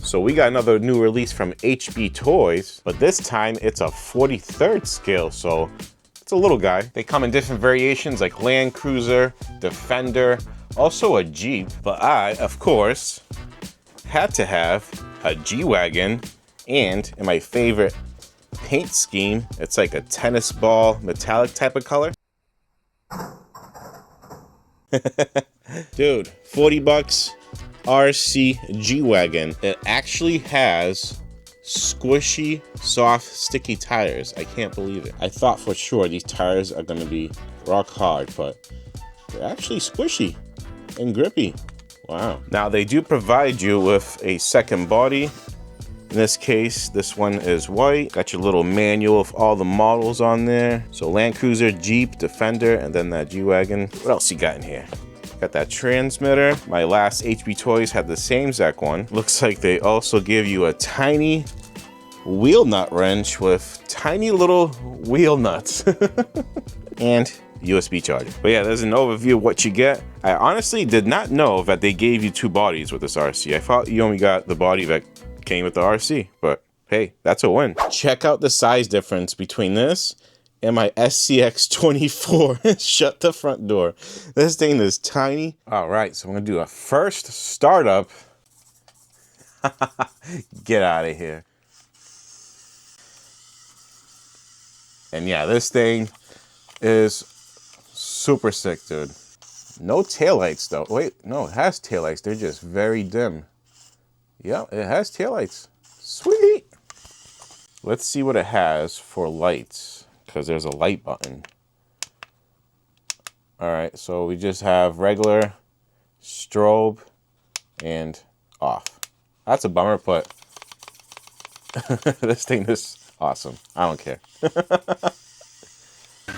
So we got another new release from HB Toys, but this time it's a 43rd scale, so it's a little guy. They come in different variations like Land Cruiser, Defender, also a Jeep, but I, of course, had to have a G-Wagon, and in my favorite paint scheme, it's like a tennis ball metallic type of color. Dude, 40 bucks, RC G-Wagon. It actually has squishy, soft, sticky tires. I can't believe it. I thought for sure these tires are gonna be rock hard, but they're actually squishy and grippy. Wow. Now they do provide you with a second body. In this case, this one is white. Got your little manual of all the models on there. So Land Cruiser, Jeep, Defender, and then that G-Wagon. What else you got in here? Got that transmitter. My last HB Toys had the same exact one. Looks like they also give you a tiny wheel nut wrench with tiny little wheel nuts. And USB charger. But yeah, there's an overview of what you get. I honestly did not know that they gave you two bodies with this RC. I thought you only got the body that came with the RC, but hey, that's a win. Check out the size difference between this and my SCX24. Shut the front door. This thing is tiny. All right, so I'm gonna do a first startup. Get out of here. And yeah, this thing is super sick, dude. No taillights though. Wait, no, it has taillights. They're just very dim. Yeah, it has taillights. Sweet. Let's see what it has for lights, because there's a light button. All right, so we just have regular, strobe, and off. That's a bummer, but this thing is awesome. I don't care.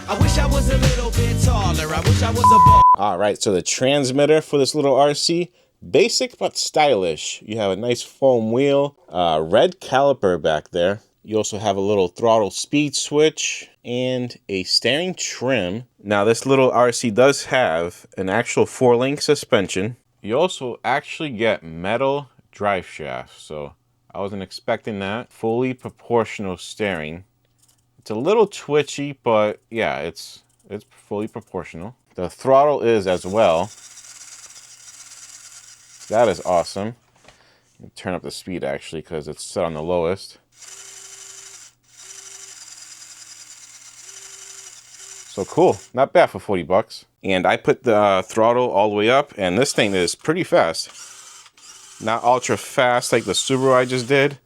I wish I was a little bit taller. I wish I was a ball. All right, so the transmitter for this little RC, basic but stylish. You have a nice foam wheel, red caliper back there. You also have a little throttle speed switch and a steering trim. Now this little RC does have an actual 4-link suspension. You also actually get metal drive shafts, so I wasn't expecting that. Fully proportional steering. It's a little twitchy, but yeah, it's fully proportional. The throttle is as well. That is awesome. Turn up the speed actually because it's set on the lowest. So cool, not bad for 40 bucks. And I put the throttle all the way up, and this thing is pretty fast. Not ultra fast like the Subaru I just did,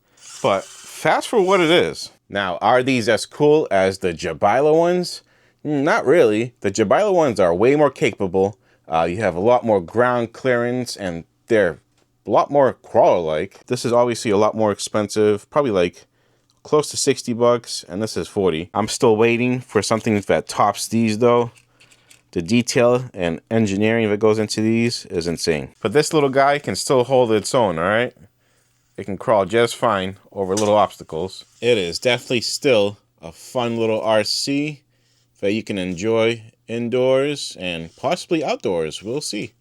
but fast for what it is. Now, are these as cool as the Jabila ones? Not really. The Jabila ones are way more capable. You have a lot more ground clearance, and they're a lot more crawler-like. This is obviously a lot more expensive, probably like close to 60 bucks, and this is 40. I'm still waiting for something that tops these though. The detail and engineering that goes into these is insane. But this little guy can still hold its own, all right? It can crawl just fine over little obstacles. It is definitely still a fun little RC that you can enjoy indoors and possibly outdoors. We'll see.